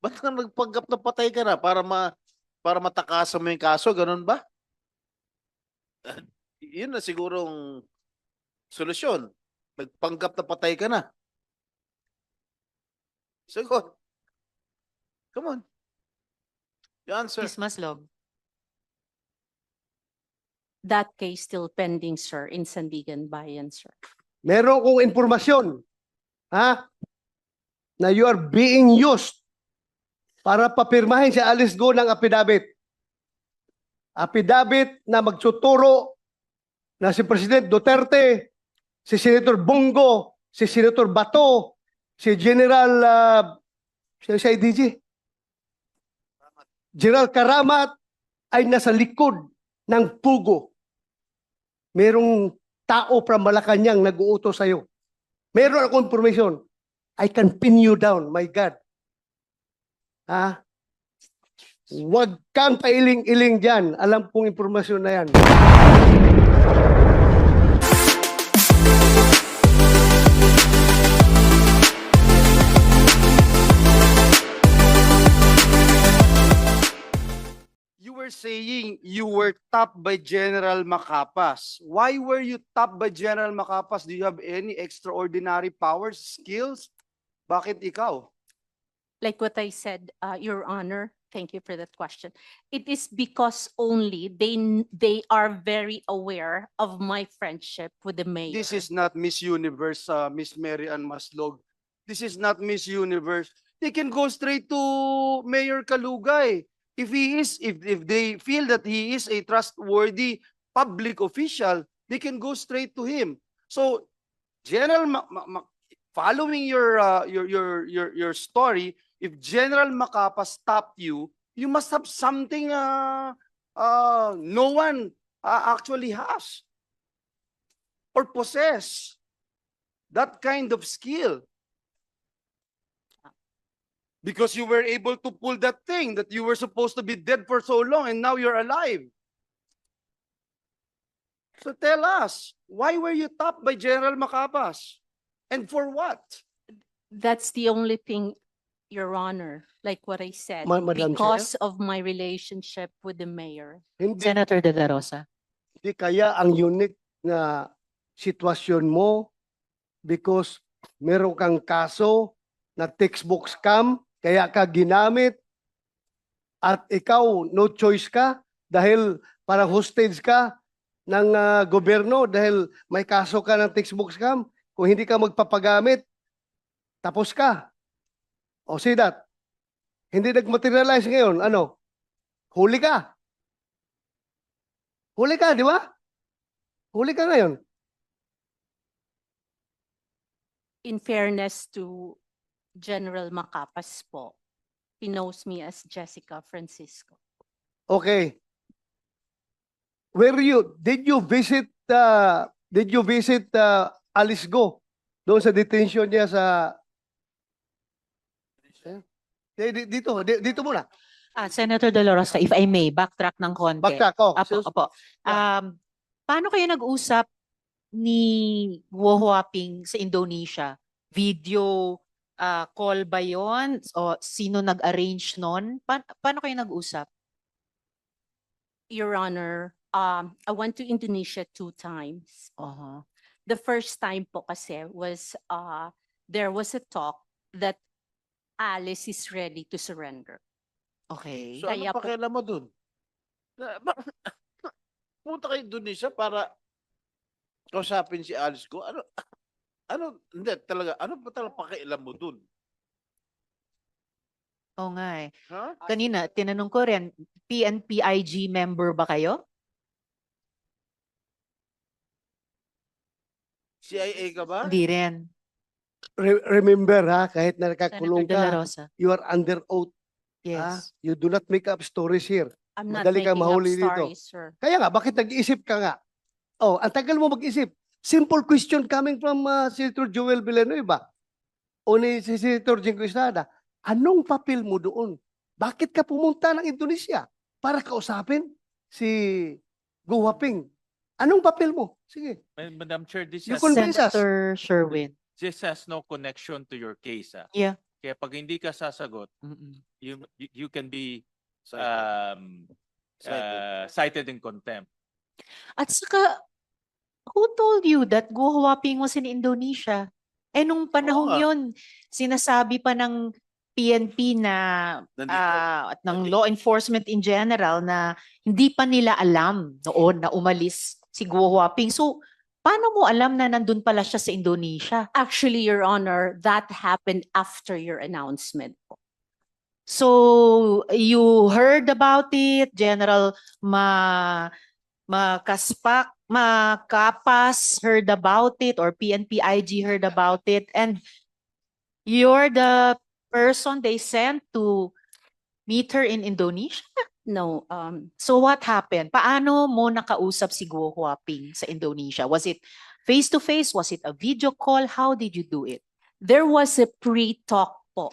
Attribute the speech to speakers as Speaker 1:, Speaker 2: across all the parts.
Speaker 1: Ba't ka nagpanggap na patay ka na para matakasan mo yung kaso, ganun ba? Yun na sigurong solusyon. Nagpanggap na patay ka na. Sagot. Come on. The answer.
Speaker 2: Ms. Maslog.
Speaker 3: That case still pending, sir, in Sandigan Bayan, sir.
Speaker 4: Meron kong impormasyon, ha? Na you are being used para papirmahin si Alice Go ng affidavit. Affidavit na magtuturo na si President Duterte, si Senator Bongo, si Senator Bato, si General si IDG, General Karamat ay nasa likod ng pugo. Merong tao from Malacanang nag-uutos sa'yo. Meron akong information. I can pin you down, my God. Ha? Huwag kang pailing-iling dyan. Alam kong impormasyon na yan.
Speaker 5: You were saying you were tapped by General Macapas. Why were you tapped by General Macapas? Do you have any extraordinary powers, skills? Bakit ikaw?
Speaker 3: Like what I said, Your Honor, thank you for that question. It is because only they are very aware of my friendship with the mayor.
Speaker 5: This is not Miss Universe, Miss Mary Ann Maslog. This is not Miss Universe. They can go straight to Mayor Kalugay. If they feel that he is a trustworthy public official, they can go straight to him. So, following your story, if General Macapas stopped you, you must have something no one actually has or possess that kind of skill. Because you were able to pull that thing that you were supposed to be dead for so long and now you're alive. So tell us, why were you tapped by General Macapas? And for what?
Speaker 3: That's the only thing, Your Honor, like what I said,
Speaker 4: Madam Chair?
Speaker 3: because of my relationship with the mayor.
Speaker 4: Hindi,
Speaker 2: Senator De La Rosa.
Speaker 4: hindi kaya ang unique na sitwasyon mo because meron kang kaso na textbook scam, kaya ka ginamit at ikaw no choice ka dahil para hostage ka ng gobyerno dahil may kaso ka ng textbook scam. Kung hindi ka magpapagamit, tapos ka. O see that? Hindi nag-materialize ngayon. Ano? Huli ka. Huli ka, di ba? Huli ka ngayon.
Speaker 3: In fairness to General Macapas po, he knows me as Jessica Francisco.
Speaker 4: Okay. Did you visit Alice Go doon sa detention niya sa dito muna.
Speaker 2: Senator De La Rosa, if I may, backtrack ng konti.
Speaker 4: Backtrack ko.
Speaker 2: Apo. Paano kayo nag-usap ni Guo Huaping sa Indonesia? Video call ba yon? O sino nag-arrange nun? Paano kayo nag-usap?
Speaker 3: Your Honor, I went to Indonesia 2 times.
Speaker 2: Uh-huh.
Speaker 3: The first time po kasi was, there was a talk that Alice is ready to surrender.
Speaker 2: Okay.
Speaker 1: So ano
Speaker 3: Kaya po-
Speaker 1: pakialam mo dun? Punta kayo Indonesia para kausapin si Alice Go. Hindi talaga, ano pa talaga pakialam mo dun?
Speaker 2: Oo nga eh.
Speaker 1: Ha?
Speaker 2: Kanina, tinanong ko rin, PNPIG member ba kayo?
Speaker 1: CIA ka ba?
Speaker 2: Hindi rin.
Speaker 4: Remember ha, kahit na nakakulong
Speaker 2: Senator De La
Speaker 4: ka,
Speaker 2: Rosa.
Speaker 4: you are under oath.
Speaker 2: Yes.
Speaker 4: You do not make up stories here.
Speaker 3: I'm not
Speaker 4: Madali kang
Speaker 3: making up
Speaker 4: mahuli dito.
Speaker 3: stories, sir.
Speaker 4: Kaya nga, bakit nag-iisip ka nga? Oh, ang tagal mo mag-isip. Simple question coming from Senator Joel Villanueva o ni si Senator Jingo Estrada. Anong papel mo doon? Bakit ka pumunta ng Indonesia para kausapin si Go Huaping? Anong papel mo? Sige.
Speaker 6: Madam Chair,
Speaker 4: You convince us.
Speaker 2: Senator Sherwin.
Speaker 6: this has no connection to your case.
Speaker 2: Yeah.
Speaker 6: Kaya pag hindi ka sasagot,
Speaker 2: Mm-mm.
Speaker 6: you can be
Speaker 1: Cited.
Speaker 6: cited in contempt.
Speaker 2: At saka, who told you that Go Huaping was in Indonesia? Eh nung panahong
Speaker 1: nga.
Speaker 2: yun, sinasabi pa ng PNP na
Speaker 1: Nandito.
Speaker 2: at ng law enforcement in general na hindi pa nila alam noon na umalis si Go Huaping. So, paano mo alam na nandun pala siya sa Indonesia?
Speaker 3: Actually, Your Honor, that happened after your announcement po.
Speaker 2: So, you heard about it, General Makapas heard about it, or PNP IG heard about it, and you're the person they sent to meet her in Indonesia?
Speaker 3: No,
Speaker 2: So what happened? Paano mo nakausap si Go Huaping sa Indonesia? Was it face-to-face? Was it a video call? How did you do it?
Speaker 3: there was a pre-talk po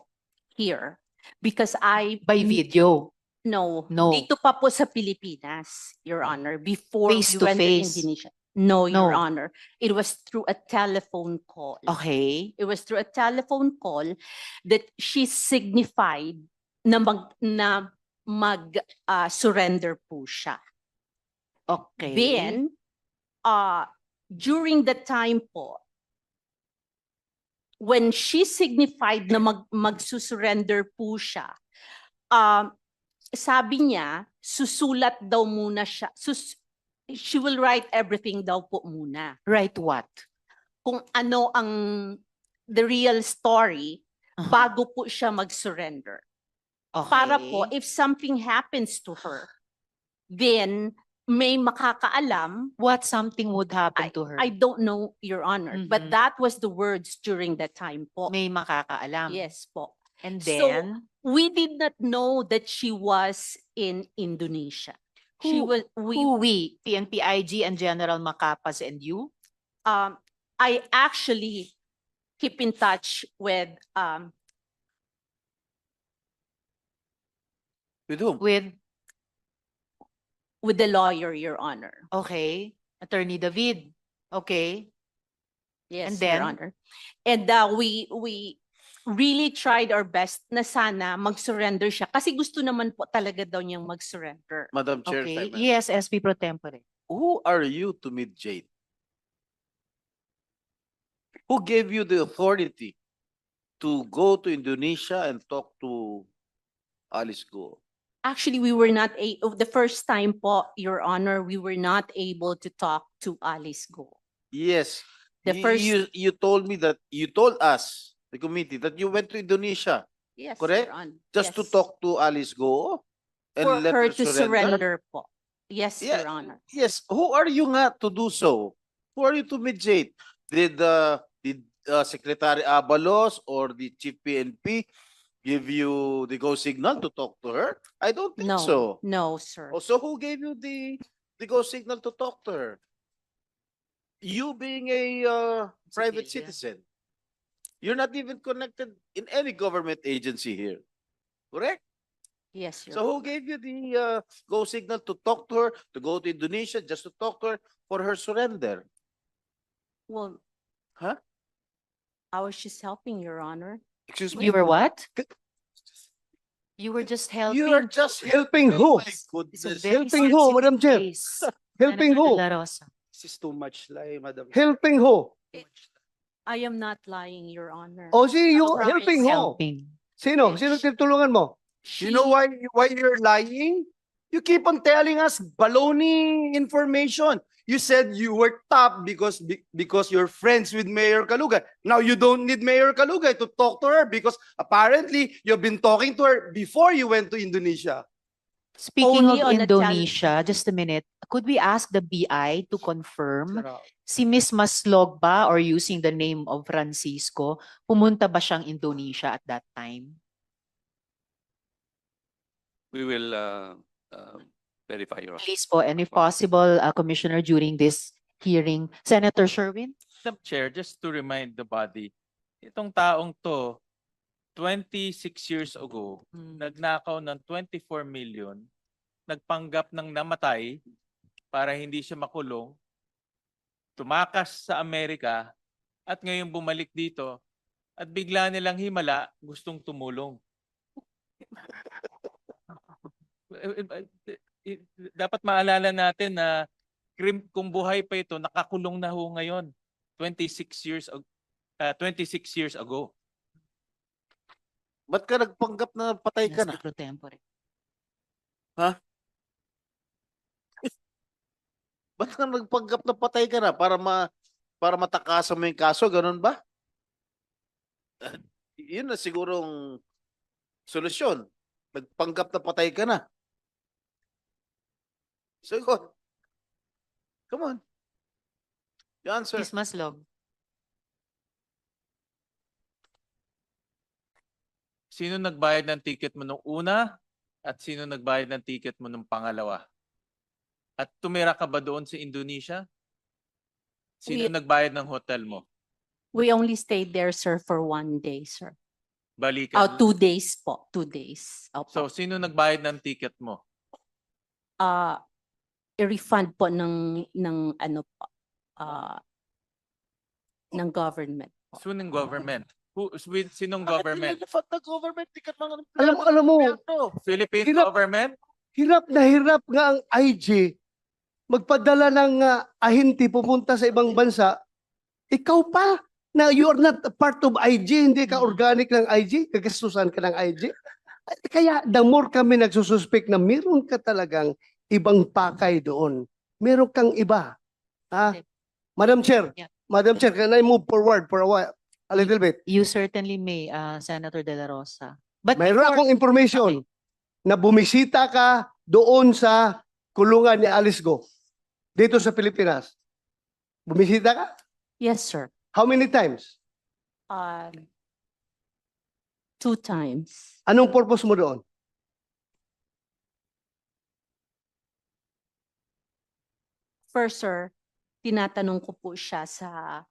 Speaker 3: here because
Speaker 2: By video?
Speaker 3: No,
Speaker 2: No.
Speaker 3: dito pa po sa Pilipinas, Your Honor, before
Speaker 2: Face
Speaker 3: we
Speaker 2: to
Speaker 3: went to
Speaker 2: face.
Speaker 3: Indonesia. No, Your
Speaker 2: No.
Speaker 3: Honor. It was through a telephone call.
Speaker 2: Okay.
Speaker 3: It was through a telephone call that she signified na surrender po siya.
Speaker 2: Okay.
Speaker 3: Then, during the time po, when she signified na magsusurrender po siya, sabi niya, susulat daw muna siya. She will write everything daw po muna.
Speaker 2: Right what?
Speaker 3: Kung ano ang the real story
Speaker 2: Uh-huh.
Speaker 3: bago po siya mag-surrender.
Speaker 2: Okay.
Speaker 3: Para po, if something happens to her, then may makakaalam.
Speaker 2: What something would happen to her?
Speaker 3: I don't know, Your Honor, but
Speaker 2: Mhm.
Speaker 3: that was the words during that time po.
Speaker 2: May makakaalam.
Speaker 3: Yes po.
Speaker 2: And
Speaker 3: So,
Speaker 2: then,
Speaker 3: we did not know that she was in Indonesia. She
Speaker 2: Who-
Speaker 3: was,
Speaker 2: who we? PNP IG and General Macapas and you?
Speaker 3: I actually keep in touch with,
Speaker 1: With whom?
Speaker 2: With,
Speaker 3: the lawyer, Your Honor.
Speaker 2: okay, Attorney David. Okay.
Speaker 3: Yes,
Speaker 2: And
Speaker 3: Your
Speaker 2: then?
Speaker 3: Honor. And we really tried our best na sana mag-surrender siya kasi gusto naman po talaga daw niyang mag-surrender.
Speaker 1: Madam Chair,
Speaker 2: Okay.
Speaker 1: if I may.
Speaker 2: Yes, SP Pro Tempore.
Speaker 1: Who are you to meet Jade? Who gave you the authority to go to Indonesia and talk to Alice Go?
Speaker 3: Actually, we were not the first time po, Your Honor, we were not able to talk to Alice Go.
Speaker 1: Yes.
Speaker 3: The
Speaker 1: You told me that, you told us, the committee, that you went to Indonesia
Speaker 3: Yes,
Speaker 1: Correct?
Speaker 3: Your Honor.
Speaker 1: just to
Speaker 3: Yes.
Speaker 1: talk to Alice Go and
Speaker 3: For
Speaker 1: let
Speaker 3: her
Speaker 1: her
Speaker 3: to
Speaker 1: surrender?
Speaker 3: surrender po. Yes,
Speaker 1: Yeah.
Speaker 3: Your Honor.
Speaker 1: Yes. Who are you nga to do so? Who are you to meet Jade? Did Secretary Abalos or the Chief PNP give you the go signal to talk to her? I don't think
Speaker 3: No,
Speaker 1: so.
Speaker 3: no, sir.
Speaker 1: Oh, so who gave you the go signal to talk to her? You being a private
Speaker 2: Civilian.
Speaker 1: citizen. You're not even connected in any government agency here. Correct?
Speaker 3: Yes, Your
Speaker 1: So who gave you the go signal to talk to her, to go to Indonesia, just to talk to her for her surrender?
Speaker 3: Well,
Speaker 1: Huh?
Speaker 3: I was just helping, Your Honor.
Speaker 1: Excuse me?
Speaker 2: You were what? You were just helping.
Speaker 1: You are just
Speaker 4: Helping who?
Speaker 1: My
Speaker 2: It's a
Speaker 1: goodness.
Speaker 2: very
Speaker 4: Helping who,
Speaker 2: sensitive
Speaker 4: Madam Chair?
Speaker 2: case.
Speaker 4: Helping
Speaker 2: Senator
Speaker 4: who?
Speaker 2: De La Rosa.
Speaker 5: This is too much lie, Madam.
Speaker 4: Helping who?
Speaker 3: I am not lying, Your Honor.
Speaker 4: O si you
Speaker 3: Promise.
Speaker 4: helping who?
Speaker 2: Helping.
Speaker 4: Sino? Sino tinutulungan mo?
Speaker 5: You know why you're lying? You keep on telling us baloney information. You said you were top because you're friends with Mayor Kalugay. Now you don't need Mayor Kalugay to talk to her because apparently you've been talking to her before you went to Indonesia.
Speaker 2: Speaking
Speaker 3: Only
Speaker 2: of
Speaker 3: on a
Speaker 2: Indonesia, just a minute, could we ask the BI to confirm si Miss Maslog ba, or using the name of Francisco, pumunta ba siyang Indonesia at that time?
Speaker 7: We will verify your.
Speaker 2: Please po, and if possible, Commissioner, during this hearing, Senator Sherwin?
Speaker 6: Madam Chair, just to remind the body, itong taong to, 26 years ago, nagnakaw ng 24 million, nagpanggap ng namatay para hindi siya makulong, tumakas sa Amerika, at ngayon bumalik dito at bigla nilang himala, gustong tumulong. Dapat maalala natin na kung buhay pa ito, nakakulong na ho ngayon. 26 years ago.
Speaker 1: Ba't ka nagpanggap na patay ka na?
Speaker 2: SP pro tempore.
Speaker 1: Ba't ka nagpanggap na patay ka na para matakasan mo yung kaso, ganun ba? Yun na sigurong solusyon. Nagpanggap na patay ka na. So, go. Come on. The answer.
Speaker 2: Ms. Maslog.
Speaker 6: Sino nagbayad ng ticket mo nung una at sino nagbayad ng ticket mo nung pangalawa? At tumira ka ba doon sa Indonesia? Sino nagbayad ng hotel mo?
Speaker 3: We only stayed there, sir, for 1 day, sir.
Speaker 6: Balikan.
Speaker 3: 2 days po, 2 days.
Speaker 6: So,
Speaker 3: Opo.
Speaker 6: sino nagbayad ng ticket mo?
Speaker 3: I-refund po ng ano po, ng government.
Speaker 6: Sinong government? Sinong government?
Speaker 1: Fact na government, di ka mga
Speaker 4: Alam mo,
Speaker 6: Philippine
Speaker 4: Hirap.
Speaker 6: government?
Speaker 4: hirap nga ang IG magpadala ng ahinti pupunta sa ibang bansa. Ikaw pa na you are not a part of IG, hindi ka organic ng IG, kagastusan ka ng IG. Kaya the more kami nagsususpek na meron ka talagang ibang pakay doon. Meron kang iba. Ha? Madam Chair,
Speaker 2: Yeah.
Speaker 4: Madam Chair, can I move forward for a while? A little bit.
Speaker 2: You certainly may, Senator De La Rosa. But
Speaker 4: Mayroon
Speaker 2: before-
Speaker 4: akong information na bumisita ka doon sa kulungan ni Alice Go dito sa Pilipinas. Bumisita ka?
Speaker 3: Yes, sir.
Speaker 4: How many times?
Speaker 3: 2 times.
Speaker 4: Anong purpose mo doon?
Speaker 3: First, sir, tinatanong ko po siya sa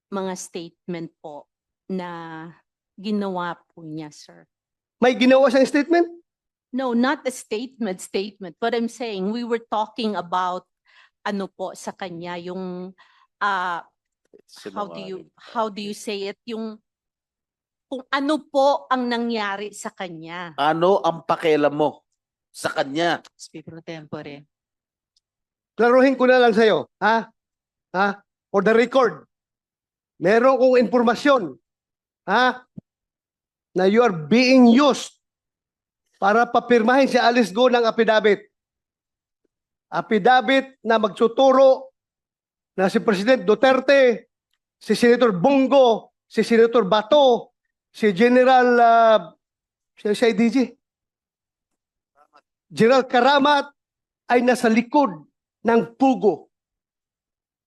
Speaker 3: mga statement po na ginawa po niya, sir.
Speaker 4: May ginawa siyang statement?
Speaker 3: No, not a statement. But I'm saying we were talking about ano po sa kanya yung how do you say it, yung kung ano po ang nangyari sa kanya.
Speaker 1: Ano ang pakialam mo sa kanya?
Speaker 2: SP pro tempore.
Speaker 4: Klaruhin ko na lang sa'yo. Ha? Ha? For the record, meron kong informasyon. Ha? Na you are being used para papirmahin si Alice Go ng affidavit. Affidavit na magtuturo na si President Duterte, si Senator Bongo, si Senator Bato, si General si IDG, General Karamat ay nasa likod ng pugo.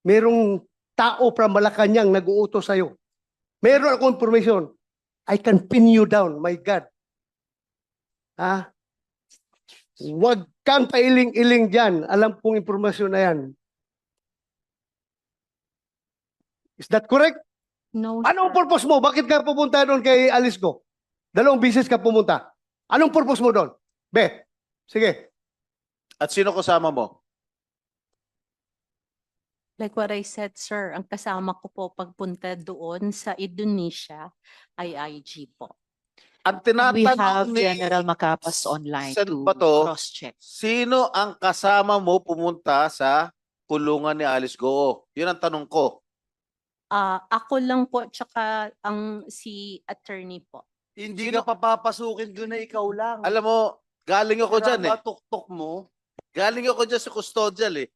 Speaker 4: Merong tao from Malacanang nag-uutos sa'yo. Meron akong information. I can pin you down, my God. Ha? Huwag kang pailing-iling dyan. Alam kong impormasyon na yan. Is that correct?
Speaker 3: No,
Speaker 4: Anong
Speaker 3: sir.
Speaker 4: purpose mo? Bakit ka pupunta doon kay Alice Go? 2 beses ka pumunta. Anong purpose mo doon? Be, sige.
Speaker 1: At sino kasama mo?
Speaker 3: Like what I said, sir, ang kasama ko po pagpunta doon sa Indonesia ay IG po.
Speaker 1: Ang
Speaker 2: We have
Speaker 1: tinatanong ni
Speaker 2: General Macapas online
Speaker 1: Sen.
Speaker 2: to
Speaker 1: Bato,
Speaker 2: cross-check.
Speaker 1: sino ang kasama mo pumunta sa kulungan ni Alice Go? Yun ang tanong ko.
Speaker 3: Ako lang po, tsaka si attorney po.
Speaker 5: Hindi ka papapasukin doon na ikaw lang.
Speaker 1: Alam mo, galing ako dyan eh.
Speaker 5: Tuktok mo.
Speaker 1: Galing ako dyan sa custodial eh.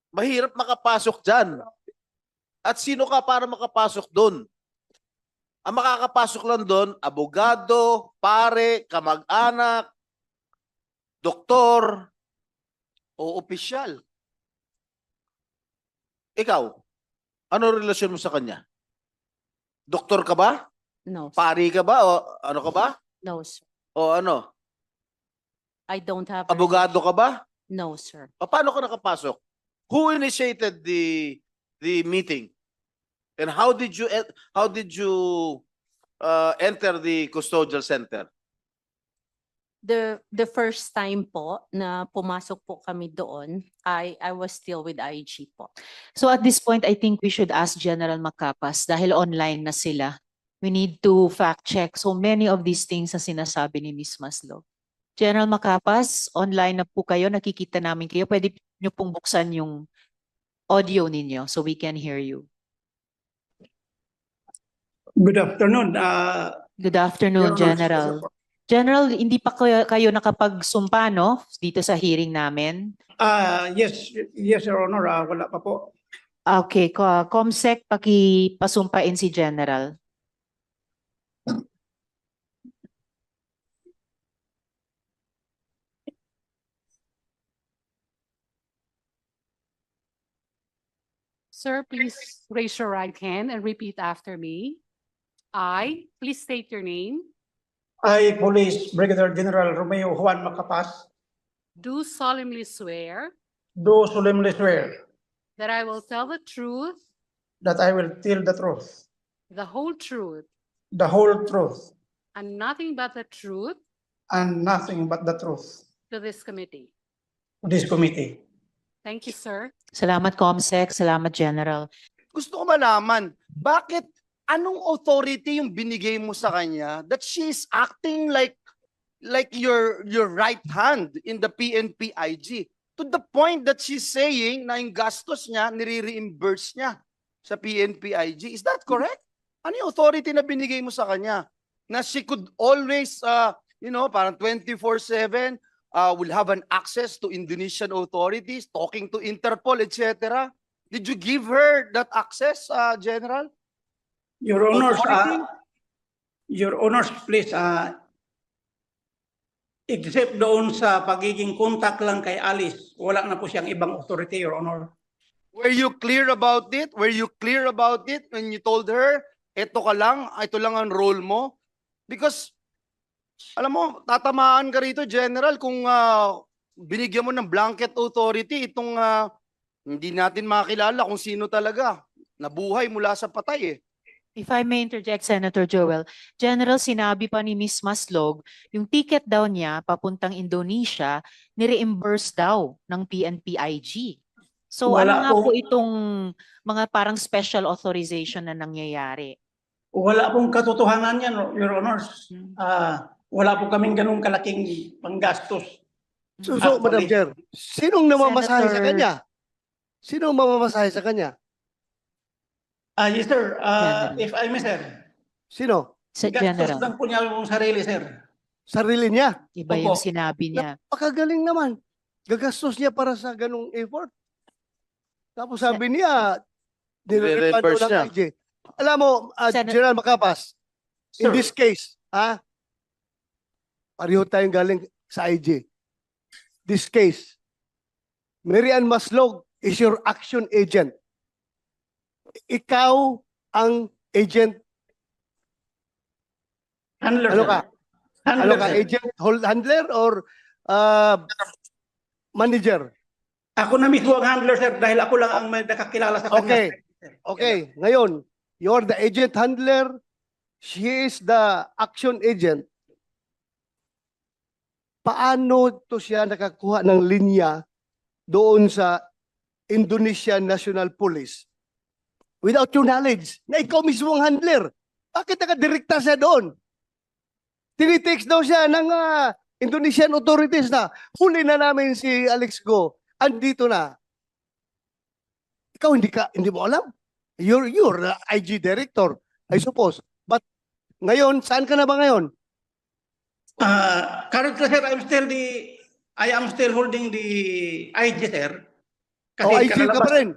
Speaker 1: Mahirap makapasok dyan. At sino ka para makapasok doon? Ang makakapasok lang doon, abogado, pare, kamag-anak, doktor,
Speaker 5: O opisyal.
Speaker 1: ikaw. Ano relasyon mo sa kanya? Doktor ka ba?
Speaker 3: No, sir.
Speaker 1: Pari ka ba? O ano ka ba?
Speaker 3: No, sir.
Speaker 1: O ano?
Speaker 3: I don't have a
Speaker 1: Abogado ka ba?
Speaker 3: No, sir.
Speaker 1: O paano ka nakapasok? Who initiated the meeting? And how did you enter the custodial center?
Speaker 3: The first time po na pumasok po kami doon, I was still with IG po.
Speaker 2: So at this point, I think we should ask General Macapas dahil online na sila. We need to fact check so many of these things na sinasabi ni Ms. Maslog. General Macapas, online na po kayo, nakikita namin kayo. Pwede nyo pong buksan yung audio ninyo so we can hear you.
Speaker 8: Good afternoon.
Speaker 2: Good afternoon,
Speaker 8: Your Honor.
Speaker 2: General. General, hindi pa kayo nakapagsumpa, no? Dito sa hearing namin.
Speaker 8: Yes, Your Honor. Wala pa po.
Speaker 2: Okay, Comsec, pakipasumpain si General.
Speaker 9: Sir, please raise your right hand and repeat after me. I, please state your name,
Speaker 8: I, Police Brigadier General Romeo Juan Macapas,
Speaker 9: do solemnly swear
Speaker 8: do solemnly swear
Speaker 9: that I will tell the truth,
Speaker 8: that I will tell the truth,
Speaker 9: the whole truth,
Speaker 8: the whole truth,
Speaker 9: and nothing but the truth
Speaker 8: and nothing but the truth
Speaker 9: to this committee.
Speaker 8: to this committee.
Speaker 9: Thank you, sir.
Speaker 2: Salamat, Comsec. Salamat, General.
Speaker 5: Gusto ko malaman, bakit anong authority yung binigay mo sa kanya that she is acting like your right hand in the PNP IG to the point that she's saying na yung gastos niya nire-reimburse niya sa PNP IG. Is that correct? Ano yung authority na binigay mo sa kanya? Na she could always parang 24/7 will have an access to Indonesian authorities, talking to Interpol, etc. Did you give her that access, General?
Speaker 8: Your Honors,
Speaker 5: Authority?
Speaker 8: Your Honors, please, except doon sa pagiging contact lang kay Alice, wala na po siyang ibang authority, Your Honor.
Speaker 5: Were you clear about it? Were you clear about it when you told her, ito lang ang role mo? Because, alam mo, tatamaan ka rito, General, kung binigyan mo ng blanket authority, itong hindi natin makilala kung sino talaga. Nabuhay mula sa patay eh.
Speaker 2: If I may interject, Senator Joel, General, sinabi pa ni Ms. Maslog, yung ticket daw niya papuntang Indonesia, ni-reimburse daw ng PNP-IG. So
Speaker 8: Wala
Speaker 2: ano nga po
Speaker 8: po.
Speaker 2: itong mga parang special authorization na nangyayari?
Speaker 8: Wala pong katotohanan yan, Your Honors. Wala po kaming ganung kalaking panggastos.
Speaker 4: So,
Speaker 8: Actually,
Speaker 4: Madam Chair, sinong namamasahe sa
Speaker 2: Senator-
Speaker 4: kanya? Sinong mamamasahe sa kanya?
Speaker 8: Yes, sir.
Speaker 2: General.
Speaker 8: If I may, sir.
Speaker 4: Sino?
Speaker 2: Sa
Speaker 8: Gastos
Speaker 2: General,
Speaker 8: lang po niya yung sarili, sir.
Speaker 4: Sarili niya.
Speaker 2: iba yung
Speaker 8: Opo.
Speaker 2: sinabi niya.
Speaker 4: Napakagaling naman. Gagastos niya para sa ganung effort. Tapos sabi niya, nire-refund
Speaker 1: Nire-reimburse
Speaker 4: ng
Speaker 1: niya.
Speaker 4: IG. Alam mo, General Macapas, in
Speaker 8: Sir.
Speaker 4: this case, pareho tayong galing sa IG. This case, Mary Ann Maslog is your action agent. Ikaw ang agent.
Speaker 8: Handler,
Speaker 4: Ano
Speaker 8: sir.
Speaker 4: ka?
Speaker 8: Handler,
Speaker 4: Ano ka?
Speaker 8: sir.
Speaker 4: Agent, handler, or manager?
Speaker 8: Ako na mismo ang handler, sir, dahil ako lang ang may nakakilala sa kanya.
Speaker 4: Okay. Okay, ngayon, you're the agent handler, she is the action agent. Paano to siya nakakuha ng linya doon sa Indonesian National Police without your knowledge na ikaw mismo ang handler? Bakit nakadirekta siya doon? Tinitext daw siya ng Indonesian authorities na huli na namin si Alex Go. Andito na. Ikaw hindi mo alam. You're the IG director, I suppose. But ngayon, saan ka na ba ngayon?
Speaker 8: Currently, sir, I am still holding the IG, sir.
Speaker 4: O IG ka pa rin.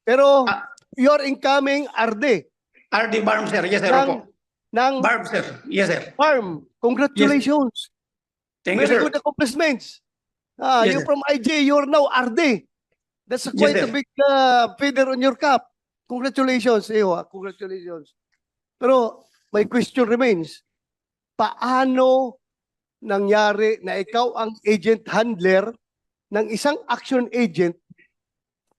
Speaker 4: Pero
Speaker 8: Ah.
Speaker 4: you're incoming RD
Speaker 8: RD Barm, sir. Yes, sir. Opo.
Speaker 4: ng
Speaker 8: Barm, sir. Yes, sir.
Speaker 4: farm. Congratulations.
Speaker 8: Thank you,
Speaker 4: Very
Speaker 8: sir.
Speaker 4: good accomplishments.
Speaker 8: Yes,
Speaker 4: You're
Speaker 8: sir.
Speaker 4: from IG, you're now RD. That's quite a
Speaker 8: sir.
Speaker 4: big feather on your cap. Congratulations, Ewa. Congratulations. Pero my question remains, paano nangyari na ikaw ang agent handler ng isang action agent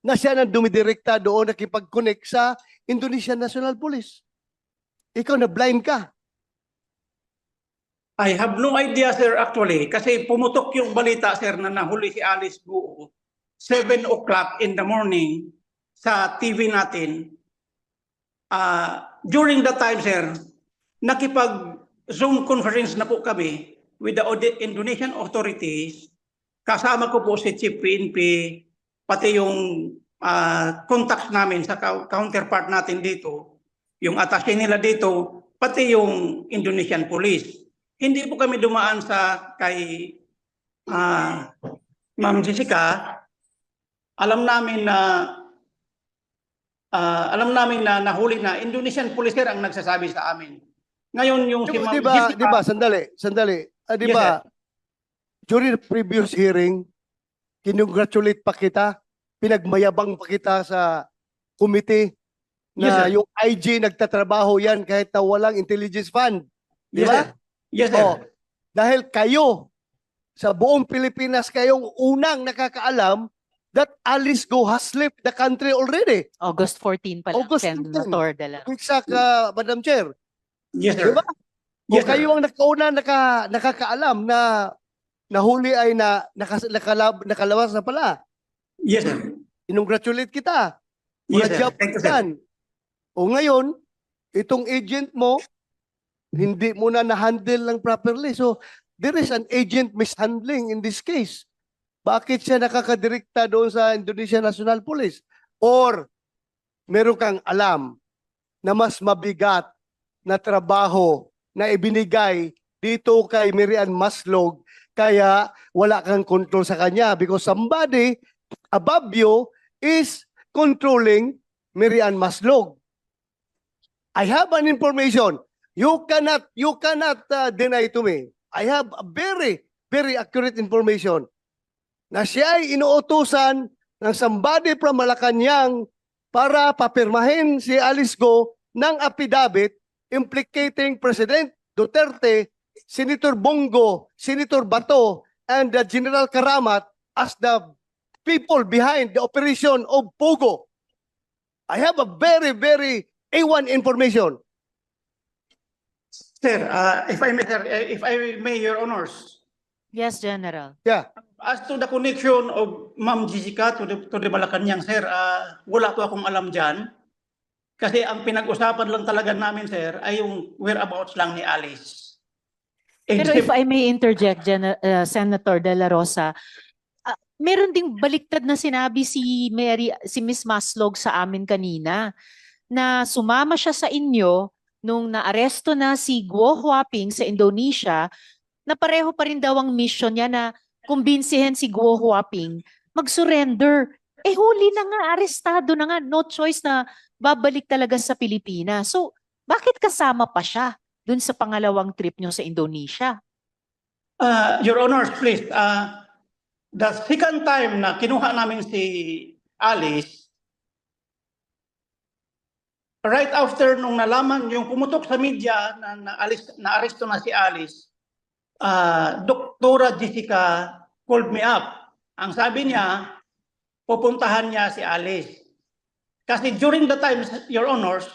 Speaker 4: na siya nang dumidirekta doon nakipag-connect sa Indonesian National Police? Ikaw na blind ka.
Speaker 8: I have no idea, sir, actually. Kasi pumutok yung balita, sir, na nahuli si Alice Guo 7 o'clock in the morning sa TV natin. During that time, sir, nakipag-Zoom conference na po kami with the Indonesian authorities. Kasama ko po si Chief PNP, pati yung contacts namin sa counterpart natin dito, yung attaché nila dito, pati yung Indonesian police. Hindi po kami dumaan sa kay Ma'am Jessica. Alam namin na nahuli na Indonesian police ang nagsasabi sa amin. Ngayon yung si Ma'am Jessica,
Speaker 4: Di ba, sandali. Di
Speaker 8: Yes,
Speaker 4: ba, during the previous hearing, kinongratulate pa kita, pinagmayabang pa kita sa committee
Speaker 8: Yes,
Speaker 4: na
Speaker 8: sir.
Speaker 4: yung IG nagtatrabaho yan kahit na walang intelligence fund. Di
Speaker 8: Yes,
Speaker 4: ba?
Speaker 8: sir. Yes, sir.
Speaker 4: Oh, dahil kayo, sa buong Pilipinas, kayong unang nakakaalam that Alice Go has left the country already.
Speaker 2: August 14 pa lang,
Speaker 4: August 14.
Speaker 2: Senator De La Rosa.
Speaker 4: Exact, Madam Chair.
Speaker 8: Yes, sir.
Speaker 4: Di ba? O
Speaker 8: Yes, sir.
Speaker 4: kayo ang nakakaalam na nahuli ay nakalabas na pala.
Speaker 8: Yes, sir.
Speaker 4: Inongratulate kita.
Speaker 8: Yes,
Speaker 4: Mga
Speaker 8: sir.
Speaker 4: job
Speaker 8: Thank you, sir.
Speaker 4: yan. O ngayon, itong agent mo, hindi mo na na-handle ng properly. So, there is an agent mishandling in this case. Bakit siya nakakadirekta doon sa Indonesia National Police? Or, meron kang alam na mas mabigat na trabaho na ibinigay dito kay Miriam Maslog, kaya wala kang control sa kanya because somebody above you is controlling Miriam Maslog. I have an information. You cannot deny to me. I have a very, very accurate information na siya ay inuutusan ng somebody from Malacanang para papirmahin si Alice Go ng affidavit implicating President Duterte, Senator Bongo, Senator Bato, and General Karamat as the people behind the operation of Pogo. I have a very, very A1 information.
Speaker 8: Sir, if I may, Your Honors,
Speaker 2: Yes, General.
Speaker 4: Yeah.
Speaker 8: as to the connection of Ma'am Jessica to the Malacanang, sir, wala po akong alam dyan. Kasi ang pinag-usapan lang talaga namin, sir, ay yung whereabouts lang ni Alice.
Speaker 2: Pero if
Speaker 8: Except-
Speaker 2: I may interject, Senator De La Rosa, meron ding baliktad na sinabi si Miss Maslog sa amin kanina na sumama siya sa inyo nung naaresto na si Guo Huaping sa Indonesia, na pareho pa rin daw ang mission niya na kumbinsihin si Guo Huaping mag-surrender. Huli na nga, arestado na nga, no choice na babalik talaga sa Pilipinas. So, bakit kasama pa siya dun sa pangalawang trip niyo sa Indonesia?
Speaker 8: Your Honors, please, the second time na kinuha namin si Alice, right after nung nalaman, yung pumutok sa media na aresto na si Alice, Doktora Jessica called me up. Ang sabi niya, pupuntahan niya si Alice. Kasi during the time, Your Honors,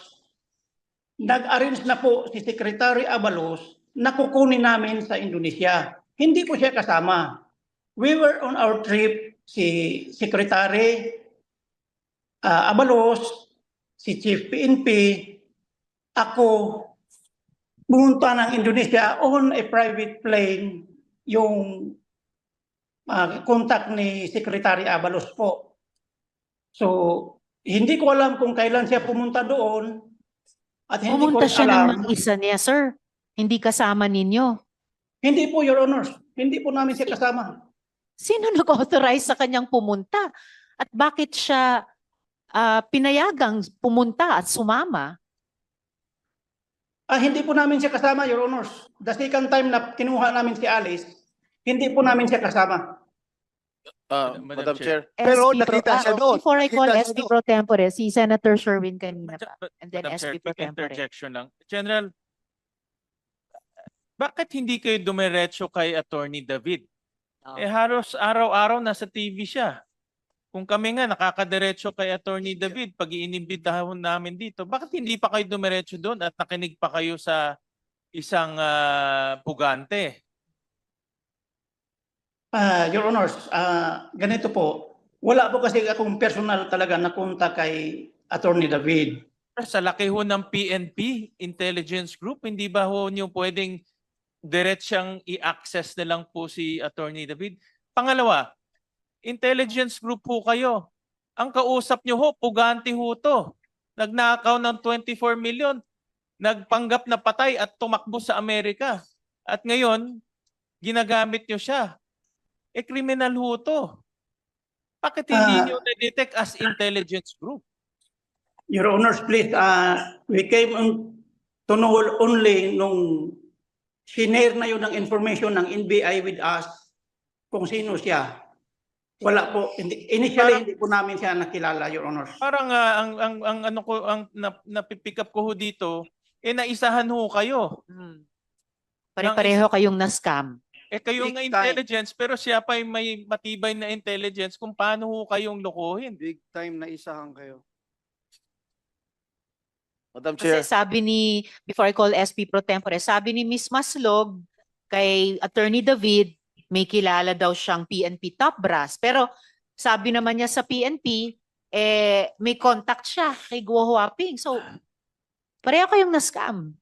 Speaker 8: nag-arrange na po si Secretary Abalos na kukunin namin sa Indonesia. Hindi po siya kasama. We were on our trip, si Secretary Abalos, si Chief PNP, ako, pumunta ng Indonesia on a private plane, yung contact ni Secretary Abalos po. So, hindi ko alam kung kailan siya pumunta doon at hindi ko
Speaker 2: Pumunta
Speaker 8: rin
Speaker 2: siya ng
Speaker 8: alam.
Speaker 2: mag-isa niya, sir. Hindi kasama ninyo.
Speaker 8: Hindi po, Your Honors. Hindi po namin siya kasama.
Speaker 2: Sino nag-authorize sa kanyang pumunta? At bakit siya pinayagang pumunta at sumama?
Speaker 8: Hindi po namin siya kasama, Your Honors. The second time na kinuha namin si Alice, hindi po namin siya kasama.
Speaker 1: Madam Chair.
Speaker 4: Pero
Speaker 2: SP
Speaker 4: nakita siya doon.
Speaker 2: Before I call
Speaker 4: Nakita siya
Speaker 2: SP
Speaker 4: doon.
Speaker 2: Pro Tempore, si Senator Sherwin kanina pa. And then
Speaker 6: Madam Chair,
Speaker 2: SP Pro
Speaker 6: quick
Speaker 2: Tempore.
Speaker 6: interjection lang. General, bakit hindi kayo dumiretso kay Attorney David? Halos araw-araw nasa TV siya. Kung kami nga nakakadiretso kay Attorney David pag iinimbitahan namin dito, bakit hindi pa kayo dumiretso doon at nakinig pa kayo sa isang pugante?
Speaker 8: Your Honors, ganito po. Wala po kasi akong personal talaga na kontak kay Attorney David.
Speaker 6: Sa laki ho ng PNP, intelligence group, hindi ba ho niyo pwedeng diretsang i-access na lang po si Attorney David? Pangalawa, intelligence group po kayo. Ang kausap niyo ho, pugante ho to. Nagnakaw ng 24 million, nagpanggap na patay at tumakbo sa Amerika. At ngayon, ginagamit niyo siya. Kriminal ho to. Bakit hindi niyo na-detect as intelligence group?
Speaker 8: Your Honors, please, we came to know only nung sinare na yun ng information ng NBI with us kung sino siya. Wala po, initially hindi po namin siya nakilala, Your Honors.
Speaker 6: Parang ang ano ko ang napipick up ko ho dito, naisahan ho kayo.
Speaker 2: Pare-pareho kayong na-scam.
Speaker 6: Kayo
Speaker 5: Big
Speaker 6: nga
Speaker 5: time.
Speaker 6: intelligence pero siya pa may matibay na intelligence kung paano ho kayong lokohin.
Speaker 5: Big time na isahan kayo.
Speaker 1: Madam
Speaker 2: Kasi
Speaker 1: Chair.
Speaker 2: sabi ni, before I call SP Pro Tempore, sabi ni Miss Maslog kay Attorney David, may kilala daw siyang PNP top brass. Pero sabi naman niya sa PNP, may contact siya kay Guo Huaping. So, pareho kayong na-scam.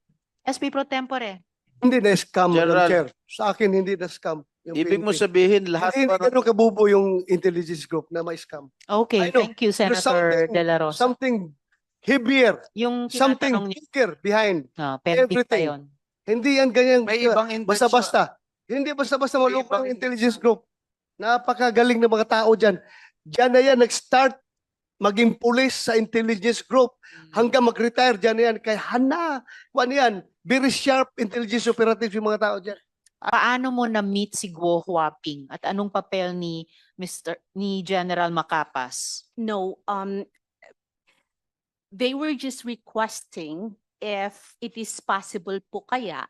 Speaker 2: SP Pro Tempore.
Speaker 4: Hindi na-scam, Madam
Speaker 1: General.
Speaker 4: Chair. Sa akin, hindi na-scam. yung
Speaker 1: Ibig mo
Speaker 4: PNP.
Speaker 1: sabihin lahat
Speaker 4: Hindi
Speaker 1: parang
Speaker 4: ganun kabubo yung intelligence group na may scam.
Speaker 2: Okay,
Speaker 4: I know.
Speaker 2: thank you,
Speaker 4: There's
Speaker 2: Senator De La Rosa.
Speaker 4: Something heavier,
Speaker 2: Yung
Speaker 4: something
Speaker 2: tinatanong niya,
Speaker 4: bigger behind.
Speaker 2: penalty pa
Speaker 4: everything.
Speaker 2: yun.
Speaker 4: Hindi yan ganyan
Speaker 5: May ibang intention.
Speaker 4: basta-basta. Hindi basta-basta
Speaker 5: May
Speaker 4: maloko
Speaker 5: ibang
Speaker 4: ang intelligence group. Napakagaling ng mga tao dyan. Diyan na yan nag-start maging police sa intelligence group hanggang mag-retire dyan na yan. Kaya kuan yan, very sharp intelligence operatives yung mga tao dyan.
Speaker 2: Paano mo na-meet si Guo Huaping at anong papel ni General Macapas?
Speaker 3: No, they were just requesting if it is possible po kaya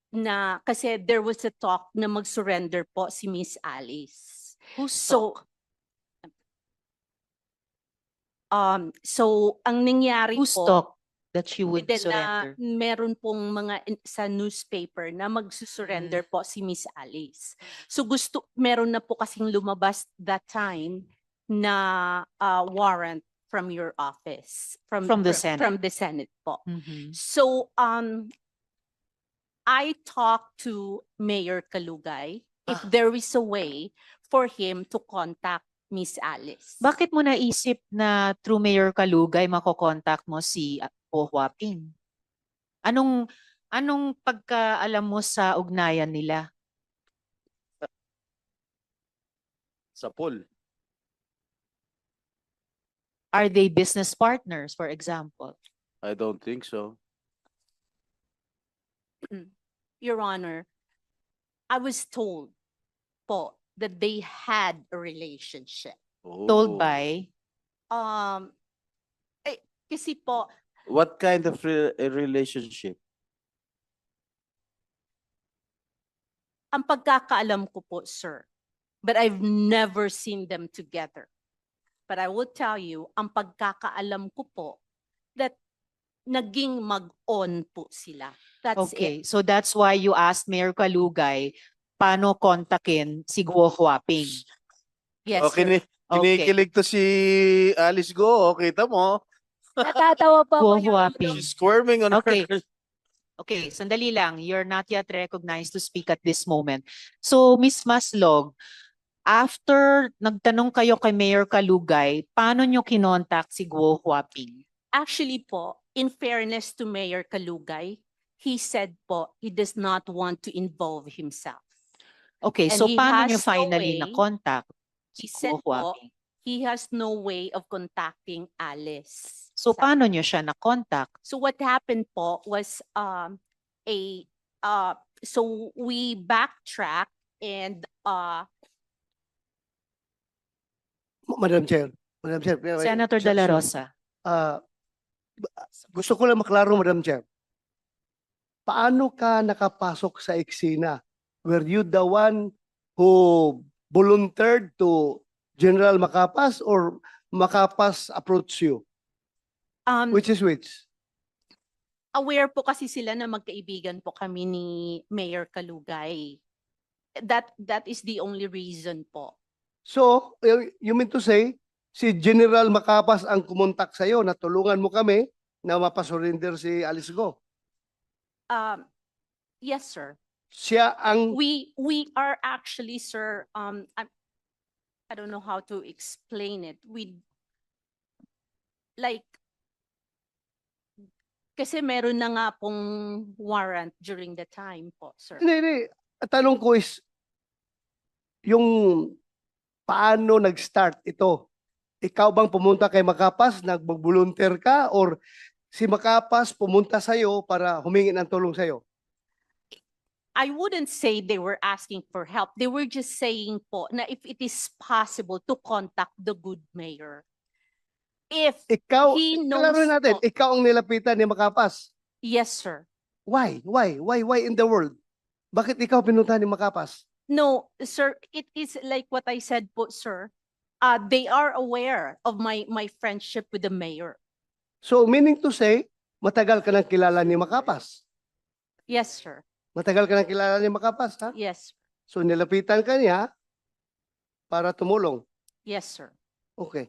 Speaker 3: na kasi there was a talk na mag-surrender po si Miss Alice.
Speaker 2: Who's
Speaker 3: So, so ang nangyari
Speaker 2: Who's
Speaker 3: po,
Speaker 2: talk that she would
Speaker 3: then
Speaker 2: surrender?
Speaker 3: meron pong mga sa newspaper na magsusurrender po si Miss Alice. So meron na po kasing lumabas that time na warrant from your office.
Speaker 2: From the Senate.
Speaker 3: From the Senate po.
Speaker 2: Mhm.
Speaker 3: So, I talked to Mayor Kalugay if there is a way for him to contact Miss Alice.
Speaker 2: Bakit mo naisip na through Mayor Kalugay makokontak mo si Guo Huaping? Anong pagkaalam mo sa ugnayan nila?
Speaker 1: sa pool.
Speaker 2: Are they business partners, for example?
Speaker 1: I don't think so.
Speaker 3: Your Honor, I was told po that they had a relationship.
Speaker 2: Told
Speaker 1: Oh.
Speaker 2: by?
Speaker 3: Kasi po,
Speaker 1: What kind of a relationship?
Speaker 3: ang pagkakaalam ko po, sir, but I've never seen them together. But I will tell you, ang pagkakaalam ko po, that naging mag-on po sila. That's it.
Speaker 2: Okay, so that's why you asked Mayor Kalugay paano kontakin si Guo Huaping.
Speaker 3: Yes,
Speaker 1: Okay,
Speaker 3: sir.
Speaker 1: kinikilig to si Alice Go. Kita mo.
Speaker 3: Natatawa po
Speaker 2: Guo
Speaker 3: ako, Your Honor.
Speaker 2: Huaping.
Speaker 1: She's squirming on
Speaker 2: Okay.
Speaker 1: her.
Speaker 2: Okay, sandali lang. You're not yet recognized to speak at this moment. So, Miss Maslog, after nagtanong kayo kay Mayor Kalugay, paano nyo kinontak si Guo Huaping?
Speaker 3: Actually po, in fairness to Mayor Kalugay, he said po, he does not want to involve himself.
Speaker 2: Okay,
Speaker 3: And
Speaker 2: so
Speaker 3: he
Speaker 2: paano nyo
Speaker 3: has no
Speaker 2: finally
Speaker 3: way-
Speaker 2: na-contact
Speaker 3: He
Speaker 2: si
Speaker 3: said
Speaker 2: Guo
Speaker 3: po,
Speaker 2: Huaping?
Speaker 3: he has no way of contacting Alice.
Speaker 2: So, paano nyo siya na-contact?
Speaker 3: So what happened po was so we backtrack and
Speaker 4: Madam Chair.
Speaker 2: Senator De La Rosa.
Speaker 4: Gusto ko lang maklaro, Madam Chair. Paano ka nakapasok sa eksena? Were you the one who volunteered to General Macapas or Macapas approached you? Which is which?
Speaker 3: aware po kasi sila na magkaibigan po kami ni Mayor Kalugay. That is the only reason po.
Speaker 4: So, you mean to say, si General Macapas ang kumontak sa'yo na tulungan mo kami na mapasurrender si Alice Go.
Speaker 3: Yes, sir.
Speaker 4: Siya ang
Speaker 3: We are actually, sir, I don't know how to explain it. Like, kasi meron na nga pong warrant during the time po, sir.
Speaker 4: Hindi. Ang tanong ko is, yung paano nag-start ito? Ikaw bang pumunta kay Makapas, nag-volunteer ka, or si Makapas pumunta sa'yo para humingi ng tulong sa'yo?
Speaker 3: I wouldn't say they were asking for help. They were just saying po na if it is possible to contact the good mayor. If
Speaker 4: Ikaw,
Speaker 3: he
Speaker 4: kalaruin
Speaker 3: knows
Speaker 4: natin,
Speaker 3: po-
Speaker 4: ikaw ang nilapitan ni Makapas.
Speaker 3: Yes, sir.
Speaker 4: Why in the world? Bakit ikaw pinunta ni Makapas?
Speaker 3: No, sir, it is like what I said po, sir. They are aware of my friendship with the mayor.
Speaker 4: So, meaning to say, matagal ka nang kilala ni Makapas.
Speaker 3: Yes, sir.
Speaker 4: Matagal ka nang kilala ni Makapas, ha?
Speaker 3: Yes,
Speaker 4: So, nilapitan ka niya para tumulong.
Speaker 3: yes, sir.
Speaker 4: Okay.